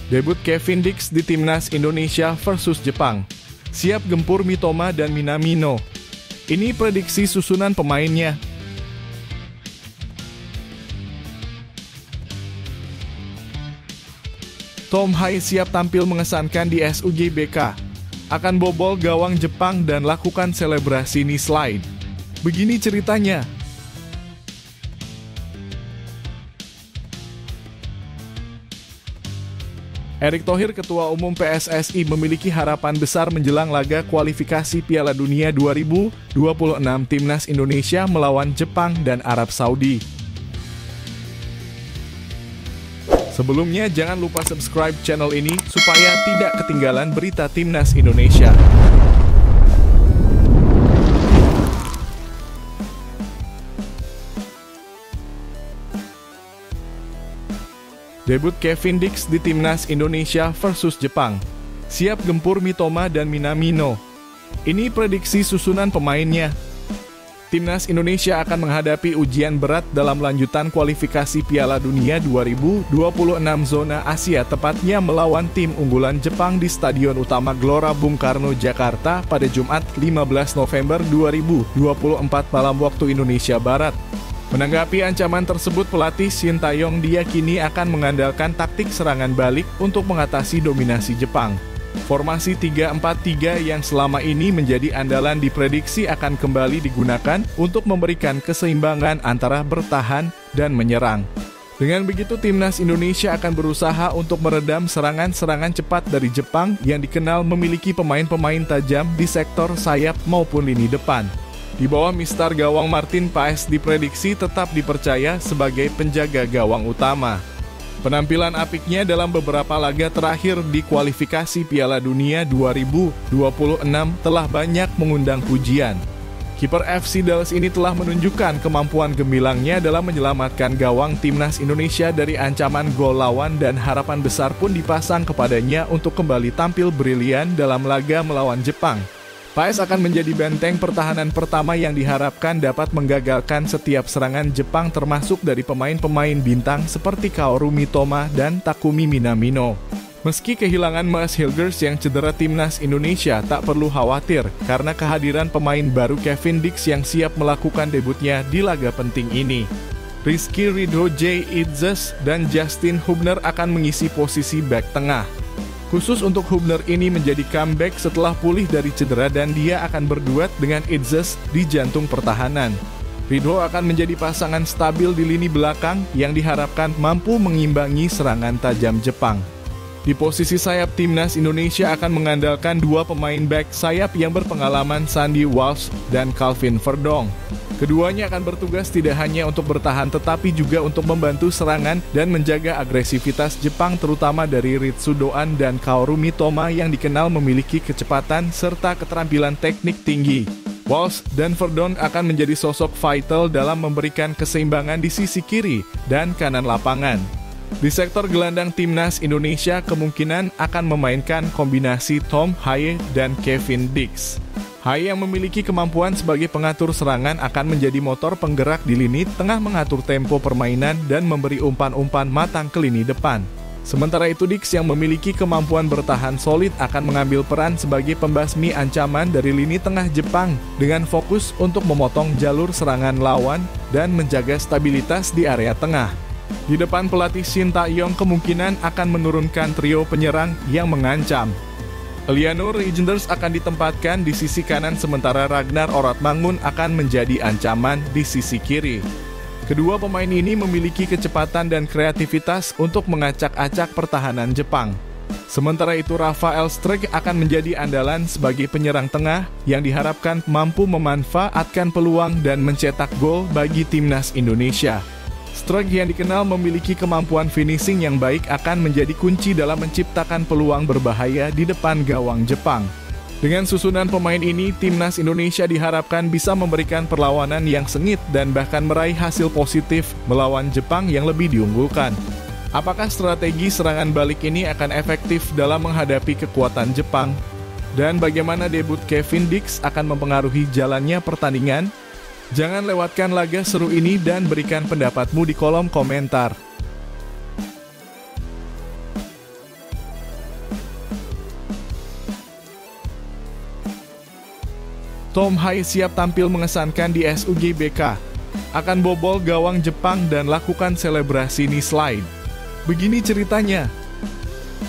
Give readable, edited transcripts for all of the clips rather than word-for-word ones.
Debut Kevin Dix di Timnas Indonesia versus Jepang. Siap gempur Mitoma dan Minamino. Ini prediksi susunan pemainnya. Tom Haye siap tampil mengesankan di SUGBK. Akan bobol gawang Jepang dan lakukan selebrasi knee slide. Begini ceritanya. Erick Thohir, Ketua Umum PSSI, memiliki harapan besar menjelang laga kualifikasi Piala Dunia 2026 Timnas Indonesia melawan Jepang dan Arab Saudi. Sebelumnya, jangan lupa subscribe channel ini supaya tidak ketinggalan berita Timnas Indonesia. Debut Kevin Dix di Timnas Indonesia versus Jepang. Siap gempur Mitoma dan Minamino. Ini prediksi susunan pemainnya. Timnas Indonesia akan menghadapi ujian berat dalam lanjutan kualifikasi Piala Dunia 2026 zona Asia, tepatnya melawan tim unggulan Jepang di Stadion Utama Gelora Bung Karno, Jakarta pada Jumat 15 November 2024 malam waktu Indonesia Barat. Menanggapi ancaman tersebut, pelatih Shin Tae-yong diyakini akan mengandalkan taktik serangan balik untuk mengatasi dominasi Jepang. Formasi 3-4-3 yang selama ini menjadi andalan diprediksi akan kembali digunakan untuk memberikan keseimbangan antara bertahan dan menyerang. Dengan begitu, Timnas Indonesia akan berusaha untuk meredam serangan-serangan cepat dari Jepang yang dikenal memiliki pemain-pemain tajam di sektor sayap maupun lini depan. Di bawah mistar gawang Martin Paes diprediksi tetap dipercaya sebagai penjaga gawang utama. Penampilan apiknya dalam beberapa laga terakhir di kualifikasi Piala Dunia 2026 telah banyak mengundang pujian. Kiper FC Dallas ini telah menunjukkan kemampuan gemilangnya dalam menyelamatkan gawang Timnas Indonesia dari ancaman gol lawan, dan harapan besar pun dipasang kepadanya untuk kembali tampil brilian dalam laga melawan Jepang. Paes akan menjadi benteng pertahanan pertama yang diharapkan dapat menggagalkan setiap serangan Jepang, termasuk dari pemain-pemain bintang seperti Kaoru Mitoma dan Takumi Minamino. Meski kehilangan Maes Hilgers yang cedera, Timnas Indonesia tak perlu khawatir karena kehadiran pemain baru Kevin Dix yang siap melakukan debutnya di laga penting ini. Rizky Ridho, Jay Idzes, dan Justin Hubner akan mengisi posisi bek tengah. Khusus untuk Hubner ini menjadi comeback setelah pulih dari cedera, dan dia akan berduet dengan Idzes di jantung pertahanan. Ridho akan menjadi pasangan stabil di lini belakang yang diharapkan mampu mengimbangi serangan tajam Jepang. Di posisi sayap, Timnas Indonesia akan mengandalkan dua pemain back sayap yang berpengalaman, Sandy Walsh dan Calvin Verdong. Keduanya akan bertugas tidak hanya untuk bertahan tetapi juga untuk membantu serangan dan menjaga agresivitas Jepang, terutama dari Ritsu Doan dan Kaoru Mitoma yang dikenal memiliki kecepatan serta keterampilan teknik tinggi. Walsh dan Verdon akan menjadi sosok vital dalam memberikan keseimbangan di sisi kiri dan kanan lapangan. Di sektor gelandang, Timnas Indonesia kemungkinan akan memainkan kombinasi Tom Haye dan Kevin Dix. Haye yang memiliki kemampuan sebagai pengatur serangan akan menjadi motor penggerak di lini tengah, mengatur tempo permainan dan memberi umpan-umpan matang ke lini depan. Sementara itu, Dix yang memiliki kemampuan bertahan solid akan mengambil peran sebagai pembasmi ancaman dari lini tengah Jepang dengan fokus untuk memotong jalur serangan lawan dan menjaga stabilitas di area tengah. Di depan, pelatih Shin Tae-yong kemungkinan akan menurunkan trio penyerang yang mengancam. Eliano Reijnders akan ditempatkan di sisi kanan, sementara Ragnar Oratmangun akan menjadi ancaman di sisi kiri. Kedua pemain ini memiliki kecepatan dan kreativitas untuk mengacak-acak pertahanan Jepang. Sementara itu, Rafael Strijk akan menjadi andalan sebagai penyerang tengah yang diharapkan mampu memanfaatkan peluang dan mencetak gol bagi Timnas Indonesia. Strijk yang dikenal memiliki kemampuan finishing yang baik akan menjadi kunci dalam menciptakan peluang berbahaya di depan gawang Jepang. Dengan susunan pemain ini, Timnas Indonesia diharapkan bisa memberikan perlawanan yang sengit dan bahkan meraih hasil positif melawan Jepang yang lebih diunggulkan. Apakah strategi serangan balik ini akan efektif dalam menghadapi kekuatan Jepang? Dan bagaimana debut Kevin Dix akan mempengaruhi jalannya pertandingan? Jangan lewatkan laga seru ini dan berikan pendapatmu di kolom komentar. Tom Haye siap tampil mengesankan di SUGBK, akan bobol gawang Jepang dan lakukan selebrasi knee slide. Begini ceritanya.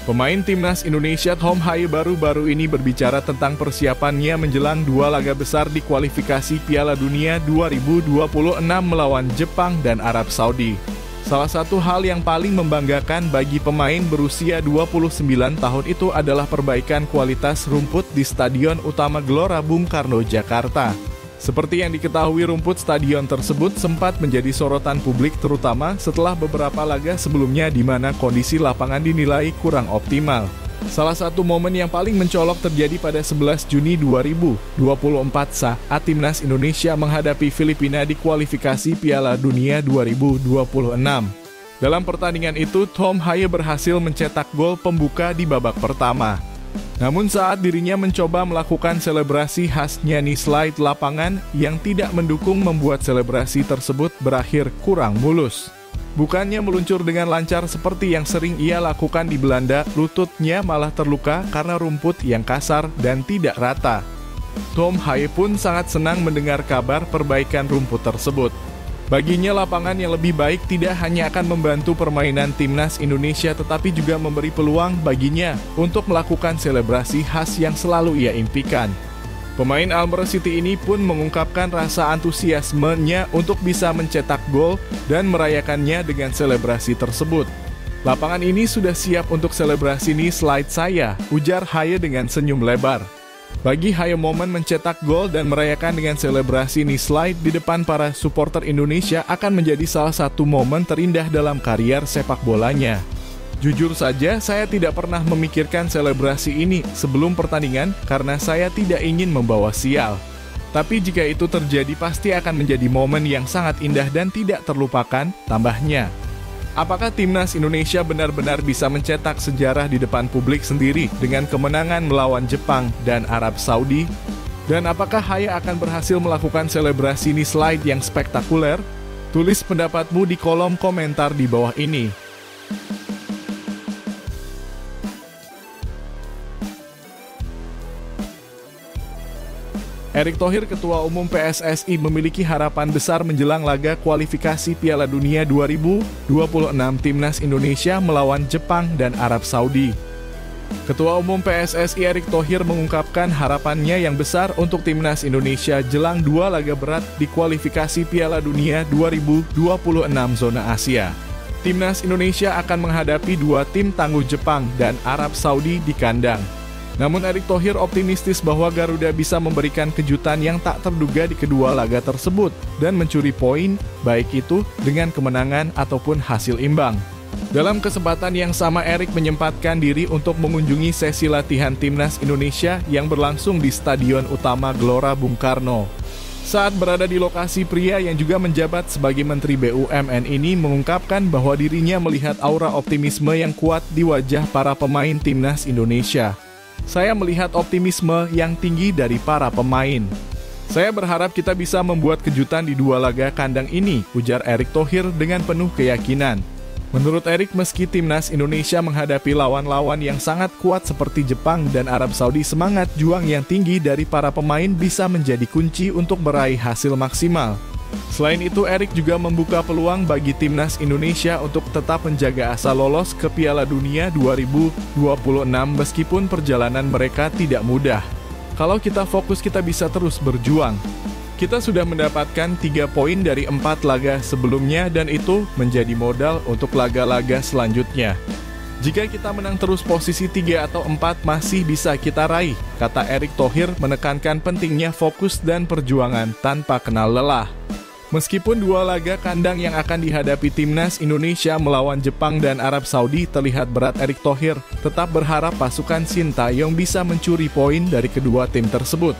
Pemain timnas Indonesia Tom Haye baru-baru ini berbicara tentang persiapannya menjelang dua laga besar di kualifikasi Piala Dunia 2026 melawan Jepang dan Arab Saudi. Salah satu hal yang paling membanggakan bagi pemain berusia 29 tahun itu adalah perbaikan kualitas rumput di Stadion Utama Gelora Bung Karno, Jakarta. Seperti yang diketahui, rumput stadion tersebut sempat menjadi sorotan publik terutama setelah beberapa laga sebelumnya di mana kondisi lapangan dinilai kurang optimal. Salah satu momen yang paling mencolok terjadi pada 11 Juni 2024 saat timnas Indonesia menghadapi Filipina di kualifikasi Piala Dunia 2026. Dalam pertandingan itu, Tom Haye berhasil mencetak gol pembuka di babak pertama. Namun saat dirinya mencoba melakukan selebrasi khasnya knee slide, lapangan yang tidak mendukung membuat selebrasi tersebut berakhir kurang mulus. Bukannya meluncur dengan lancar seperti yang sering ia lakukan di Belanda, lututnya malah terluka karena rumput yang kasar dan tidak rata. Tom Haye pun sangat senang mendengar kabar perbaikan rumput tersebut. Baginya lapangan yang lebih baik tidak hanya akan membantu permainan timnas Indonesia tetapi juga memberi peluang baginya untuk melakukan selebrasi khas yang selalu ia impikan. Pemain Almere City ini pun mengungkapkan rasa antusiasmenya untuk bisa mencetak gol dan merayakannya dengan selebrasi tersebut. Lapangan ini sudah siap untuk selebrasi knee slide saya, ujar Haye dengan senyum lebar. Bagi Haye, momen mencetak gol dan merayakan dengan selebrasi knee slide di depan para supporter Indonesia akan menjadi salah satu momen terindah dalam karier sepak bolanya. Jujur saja, saya tidak pernah memikirkan selebrasi ini sebelum pertandingan karena saya tidak ingin membawa sial. Tapi jika itu terjadi pasti akan menjadi momen yang sangat indah dan tidak terlupakan, tambahnya. Apakah timnas Indonesia benar-benar bisa mencetak sejarah di depan publik sendiri dengan kemenangan melawan Jepang dan Arab Saudi? Dan apakah Haye akan berhasil melakukan selebrasi knee slide yang spektakuler? Tulis pendapatmu di kolom komentar di bawah ini. Erick Thohir, Ketua Umum PSSI, memiliki harapan besar menjelang laga kualifikasi Piala Dunia 2026 Timnas Indonesia melawan Jepang dan Arab Saudi. Ketua Umum PSSI Erick Thohir mengungkapkan harapannya yang besar untuk Timnas Indonesia jelang dua laga berat di kualifikasi Piala Dunia 2026 zona Asia. Timnas Indonesia akan menghadapi dua tim tangguh Jepang dan Arab Saudi di kandang. Namun Erick Thohir optimistis bahwa Garuda bisa memberikan kejutan yang tak terduga di kedua laga tersebut dan mencuri poin, baik itu dengan kemenangan ataupun hasil imbang. Dalam kesempatan yang sama, Erick menyempatkan diri untuk mengunjungi sesi latihan Timnas Indonesia yang berlangsung di Stadion Utama Gelora Bung Karno. Saat berada di lokasi, pria yang juga menjabat sebagai Menteri BUMN ini mengungkapkan bahwa dirinya melihat aura optimisme yang kuat di wajah para pemain Timnas Indonesia. Saya melihat optimisme yang tinggi dari para pemain. Saya berharap kita bisa membuat kejutan di dua laga kandang ini, ujar Erick Thohir dengan penuh keyakinan. Menurut Erick, meski Timnas Indonesia menghadapi lawan-lawan yang sangat kuat seperti Jepang dan Arab Saudi, semangat juang yang tinggi dari para pemain bisa menjadi kunci untuk meraih hasil maksimal. Selain itu, Erick juga membuka peluang bagi Timnas Indonesia untuk tetap menjaga asa lolos ke Piala Dunia 2026 meskipun perjalanan mereka tidak mudah. Kalau kita fokus, kita bisa terus berjuang. Kita sudah mendapatkan 3 poin dari 4 laga sebelumnya dan itu menjadi modal untuk laga-laga selanjutnya. Jika kita menang terus, posisi 3 atau 4 masih bisa kita raih, kata Erick Thohir menekankan pentingnya fokus dan perjuangan tanpa kenal lelah. Meskipun dua laga kandang yang akan dihadapi Timnas Indonesia melawan Jepang dan Arab Saudi terlihat berat, Erick Thohir tetap berharap pasukan Sintayong bisa mencuri poin dari kedua tim tersebut.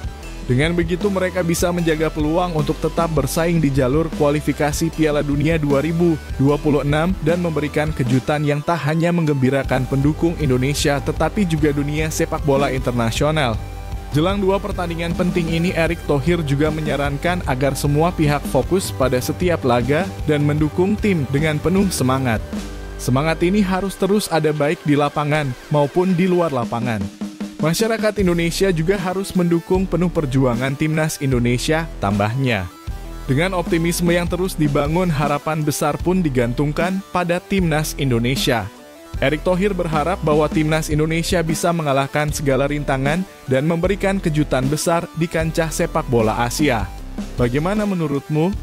Dengan begitu mereka bisa menjaga peluang untuk tetap bersaing di jalur kualifikasi Piala Dunia 2026 dan memberikan kejutan yang tak hanya menggembirakan pendukung Indonesia tetapi juga dunia sepak bola internasional. Jelang dua pertandingan penting ini, Erick Thohir juga menyarankan agar semua pihak fokus pada setiap laga dan mendukung tim dengan penuh semangat. Semangat ini harus terus ada baik di lapangan maupun di luar lapangan. Masyarakat Indonesia juga harus mendukung penuh perjuangan timnas Indonesia, tambahnya. Dengan optimisme yang terus dibangun, harapan besar pun digantungkan pada timnas Indonesia. Erick Thohir berharap bahwa timnas Indonesia bisa mengalahkan segala rintangan dan memberikan kejutan besar di kancah sepak bola Asia. Bagaimana menurutmu?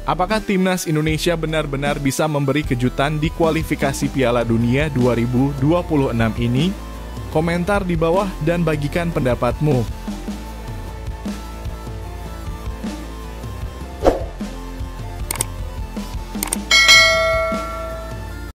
Apakah timnas Indonesia benar-benar bisa memberi kejutan di kualifikasi Piala Dunia 2026 ini? Komentar di bawah dan bagikan pendapatmu.